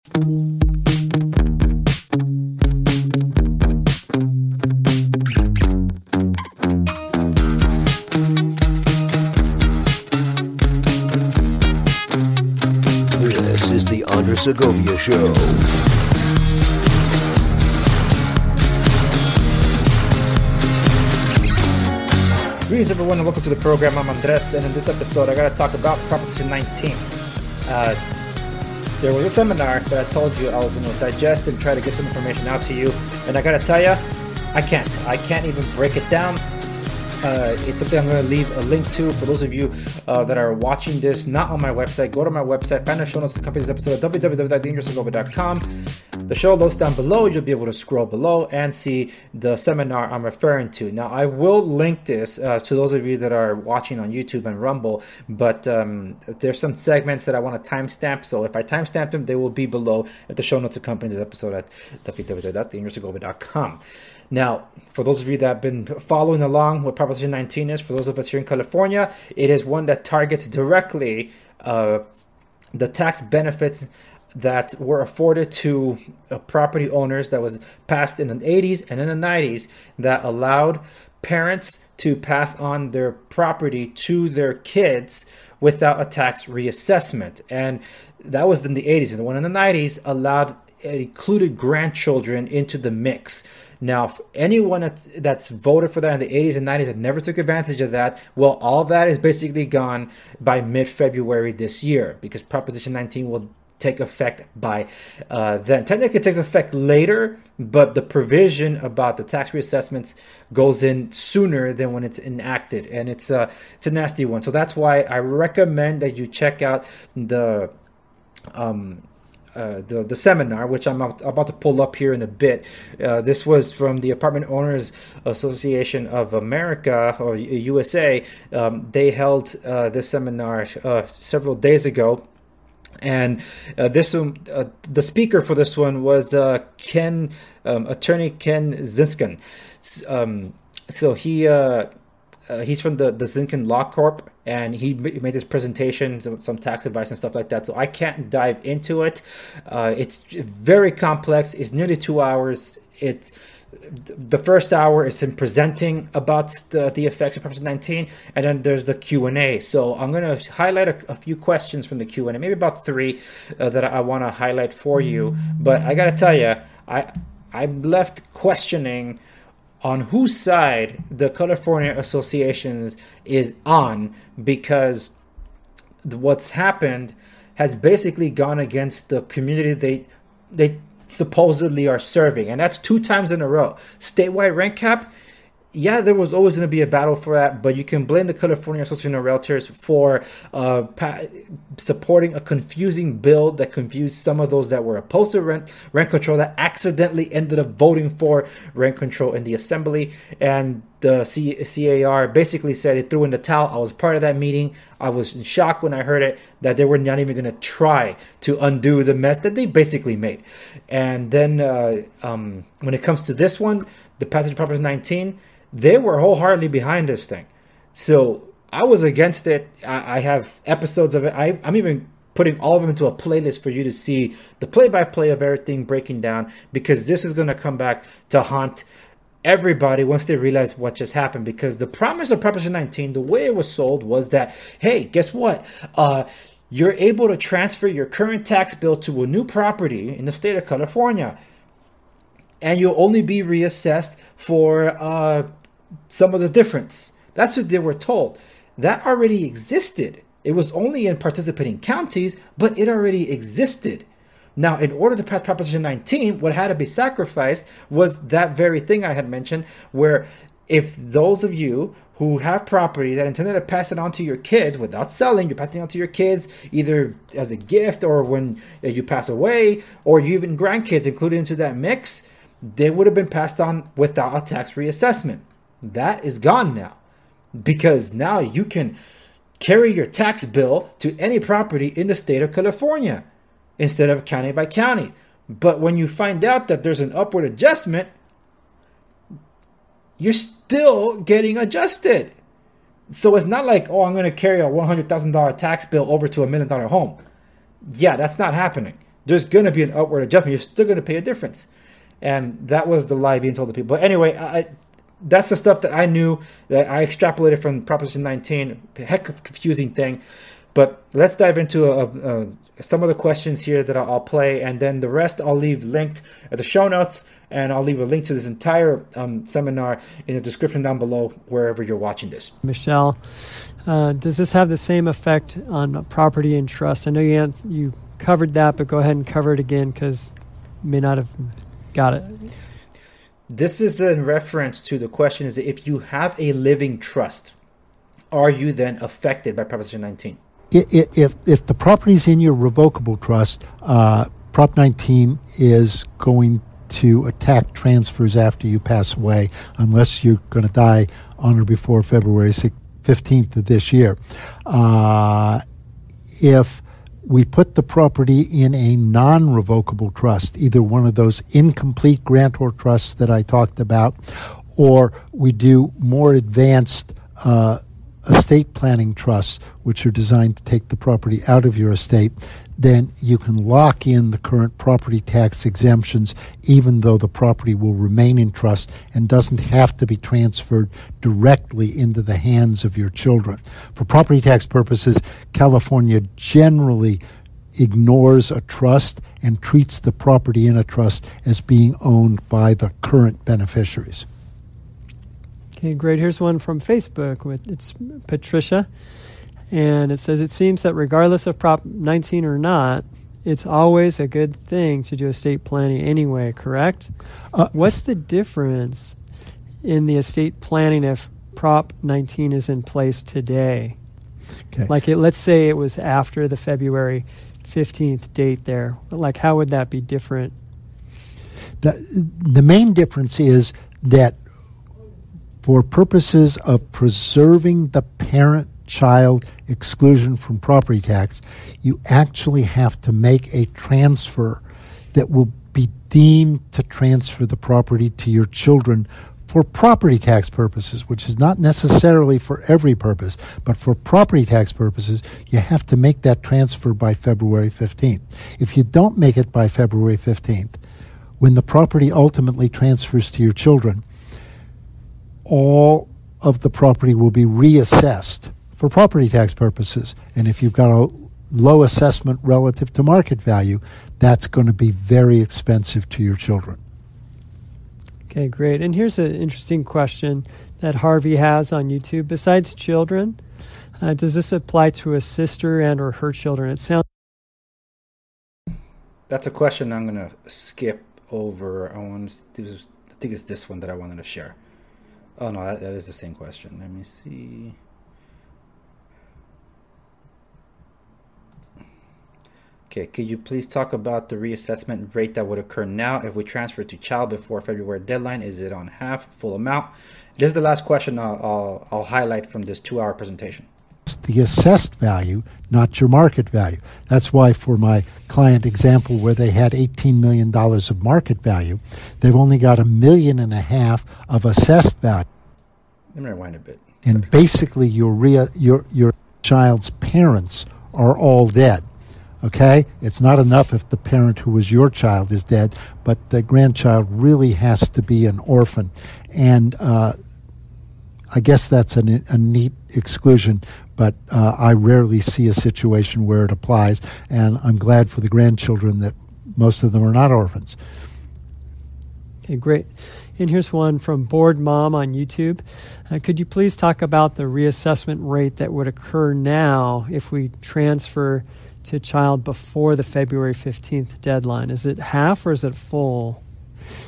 This is the Segovia Show. Greetings everyone and welcome to the program. I'm Andres, and in this episode I got to talk about Proposition 19. There was a seminar that I told you I was going to digest and try to get some information out to you, and I got to tell you, I can't even break it down. It's something I'm going to leave a link to for those of you that are watching this not on my website. Go to my website, find the show notes to accompany this episode at www.dangeroussegovia.com. The show notes down below, you'll be able to scroll below and see the seminar I'm referring to. Now, I will link this to those of you that are watching on YouTube and Rumble, but there's some segments that I want to timestamp. So if I timestamp them, they will be below at the show notes accompanying this episode at www.dangeroussegovia.com. Now, for those of you that have been following along what Proposition 19 is, for those of us here in California, it is one that targets directly the tax benefits that were afforded to property owners that was passed in the 80s and in the 90s that allowed parents to pass on their property to their kids without a tax reassessment. And that was in the 80s. And the one in the 90s included grandchildren into the mix. Now, anyone that's voted for that in the 80s and 90s that never took advantage of that, well, all that is basically gone by mid-February this year, because Proposition 19 will take effect by then. Technically, it takes effect later, but the provision about the tax reassessments goes in sooner than when it's enacted, and it's a nasty one. So that's why I recommend that you check out the seminar, which I'm about to pull up here in a bit. This was from the Apartment Owners Association of America, or USA. They held this seminar several days ago. And this one, the speaker for this one was Attorney Ken Zinskin. So he's from the Zinkin Law Corp, and he made this presentation, some tax advice and stuff like that. So I can't dive into it. It's very complex. It's nearly 2 hours. The first hour is him presenting about the effects of Proposition 19, and then there's the Q&A. So I'm going to highlight a few questions from the Q&A, maybe about 3 that I want to highlight for you. But I got to tell you, I'm left questioning on whose side the California associations is on, because what's happened has basically gone against the community they supposedly are serving, and that's 2 times in a row. Statewide rent cap, yeah, there was always going to be a battle for that, but you can blame the California Association of Realtors for supporting a confusing bill that confused some of those that were opposed to rent control, that accidentally ended up voting for rent control in the assembly. And the CAR basically said it threw in the towel. I was part of that meeting. I was in shock when I heard it, that they were not even going to try to undo the mess that they basically made. And then when it comes to this one, the passage of Proposition 19, they were wholeheartedly behind this thing. So I was against it. I have episodes of it. I'm even putting all of them into a playlist for you to see the play-by-play of everything breaking down, because this is going to come back to haunt everybody once they realize what just happened. Because the promise of Proposition 19, the way it was sold was that, hey, guess what? You're able to transfer your current tax bill to a new property in the state of California, and you'll only be reassessed for some of the difference. That's what they were told. That already existed. It was only in participating counties, but it already existed. Now, in order to pass Proposition 19, what had to be sacrificed was that very thing I had mentioned, where if those of you who have property that intended to pass it on to your kids without selling, you're passing it on to your kids either as a gift or when you pass away, or you even grandkids included into that mix, they would have been passed on without a tax reassessment. That is gone now, because now you can carry your tax bill to any property in the state of California instead of county by county. But when you find out that there's an upward adjustment, you're still getting adjusted. So it's not like, oh, I'm going to carry a $100,000 tax bill over to $1 million home. Yeah, that's not happening. there's going to be an upward adjustment. You're still going to pay a difference. And that was the lie being told to people. But anyway, that's the stuff that I knew, that I extrapolated from Proposition 19. A heck of a confusing thing. But let's dive into some of the questions here that I'll play, and then the rest I'll leave linked at the show notes, and I'll leave a link to this entire seminar in the description down below wherever you're watching this. Michelle, does this have the same effect on property and trust? I know you covered that, but go ahead and cover it again because you may not have got it. This is in reference to the question is, if you have a living trust, are you then affected by Proposition 19? If the property's in your revocable trust, Prop 19 is going to attack transfers after you pass away, unless you're going to die on or before February 15th of this year. If we put the property in a non-revocable trust, either one of those incomplete grantor trusts that I talked about, or we do more advanced estate planning trusts, which are designed to take the property out of your estate, then you can lock in the current property tax exemptions, even though the property will remain in trust and doesn't have to be transferred directly into the hands of your children. For property tax purposes, California generally ignores a trust and treats the property in a trust as being owned by the current beneficiaries. Okay, great. Here's one from Facebook. It's Patricia. And it says, it seems that regardless of Prop 19 or not, it's always a good thing to do estate planning anyway, correct? What's the difference in the estate planning if Prop 19 is in place today? Okay. Like, let's say it was after the February 15th date there. Like, how would that be different? The main difference is that for purposes of preserving the parent-child exclusion from property tax, you actually have to make a transfer that will be deemed to transfer the property to your children for property tax purposes, which is not necessarily for every purpose, but for property tax purposes, you have to make that transfer by February 15th. If you don't make it by February 15th, when the property ultimately transfers to your children, all of the property will be reassessed for property tax purposes. And if you've got a low assessment relative to market value, that's going to be very expensive to your children. Okay, great. And here's an interesting question that Harvey has on YouTube. Besides children, does this apply to a sister and or her children? It sounds... That's a question I'm going to skip over. I think it's this one that I wanted to share. Oh, no, that is the same question. Let me see. Okay, could you please talk about the reassessment rate that would occur now if we transfer to child before February deadline? Is it on half, full amount? This is the last question I'll highlight from this 2-hour presentation. It's the assessed value, not your market value. That's why for my client example where they had $18 million of market value, they've only got $1.5 million of assessed value. Let me rewind a bit. And basically your child's parents are all dead. Okay? It's not enough if the parent who was your child is dead, but the grandchild really has to be an orphan. And I guess that's a neat exclusion, but I rarely see a situation where it applies, and I'm glad for the grandchildren that most of them are not orphans. Okay, great. And here's one from Bored Mom on YouTube. Could you please talk about the reassessment rate that would occur now if we transfer to child before the February 15th deadline? Is it half or is it full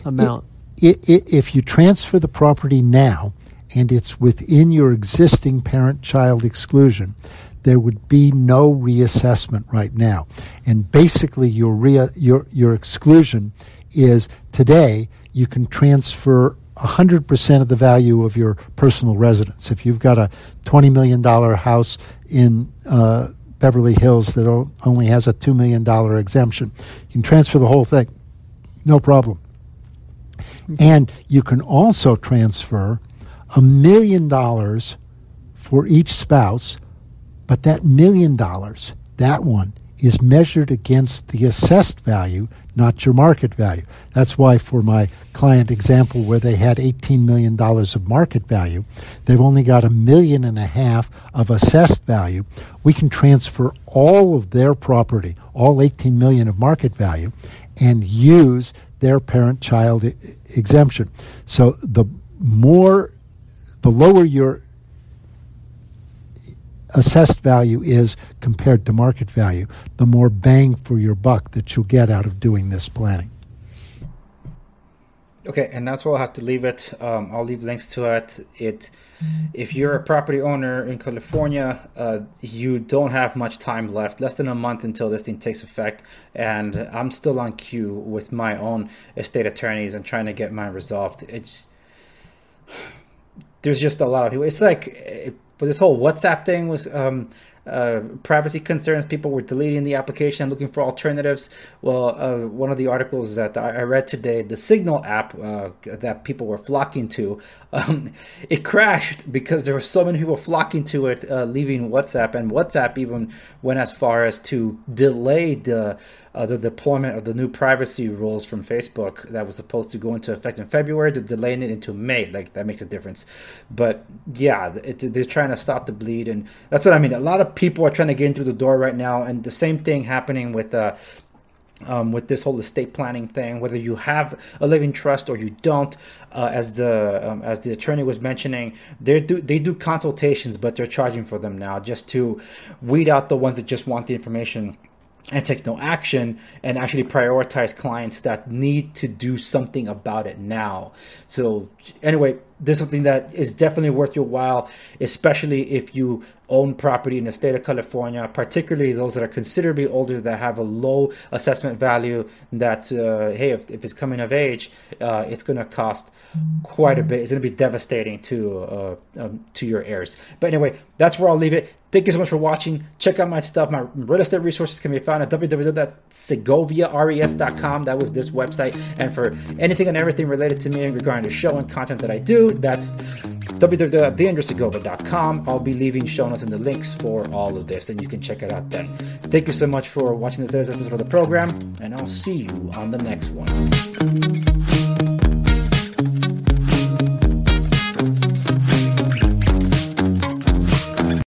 amount? If you transfer the property now and it's within your existing parent-child exclusion, there would be no reassessment right now. And basically your exclusion is today you can transfer 100% of the value of your personal residence. If you've got a $20 million house in Beverly Hills that only has a $2 million exemption, you can transfer the whole thing, no problem. And you can also transfer $1 million for each spouse, but that $1 million, that one, is measured against the assessed value, not your market value. That's why for my client example where they had $18 million of market value, they've only got $1.5 million of assessed value. We can transfer all of their property, all $18 million of market value, and use their parent-child exemption. So the lower your assessed value is compared to market value, the more bang for your buck that you'll get out of doing this planning. Okay, and that's where I'll have to leave it. I'll leave links to it. If you're a property owner in California, you don't have much time left, less than a month until this thing takes effect. And I'm still on queue with my own estate attorneys and trying to get mine resolved. There's just a lot of people. It's like, but this whole WhatsApp thing was privacy concerns. People were deleting the application, looking for alternatives. Well, one of the articles that I read today, the Signal app that people were flocking to, it crashed because there were so many people flocking to it, leaving WhatsApp. And WhatsApp even went as far as to delay the deployment of the new privacy rules from Facebook that was supposed to go into effect in February, to delaying it into May. Like, that makes a difference. But yeah, they're trying to stop the bleed, and that's what I mean. A lot of people are trying to get in through the door right now, and the same thing happening with this whole estate planning thing, whether you have a living trust or you don't. As the attorney was mentioning, they do consultations, but they're charging for them now, just to weed out the ones that just want the information and take no action, and actually prioritize clients that need to do something about it now. So anyway, this is something that is definitely worth your while, especially if you own property in the state of California, particularly those that are considerably older, that have a low assessment value, that, hey, if it's coming of age, it's going to cost quite a bit. It's going to be devastating to your heirs. But anyway, that's where I'll leave it. Thank you so much for watching. Check out my stuff. My real estate resources can be found at www.segoviares.com. That was this website. And for anything and everything related to me regarding the show and content that I do, that's www.theandrewsegovia.com. I'll be leaving show notes and the links for all of this, and you can check it out then. Thank you so much for watching this episode of the program, and I'll see you on the next one.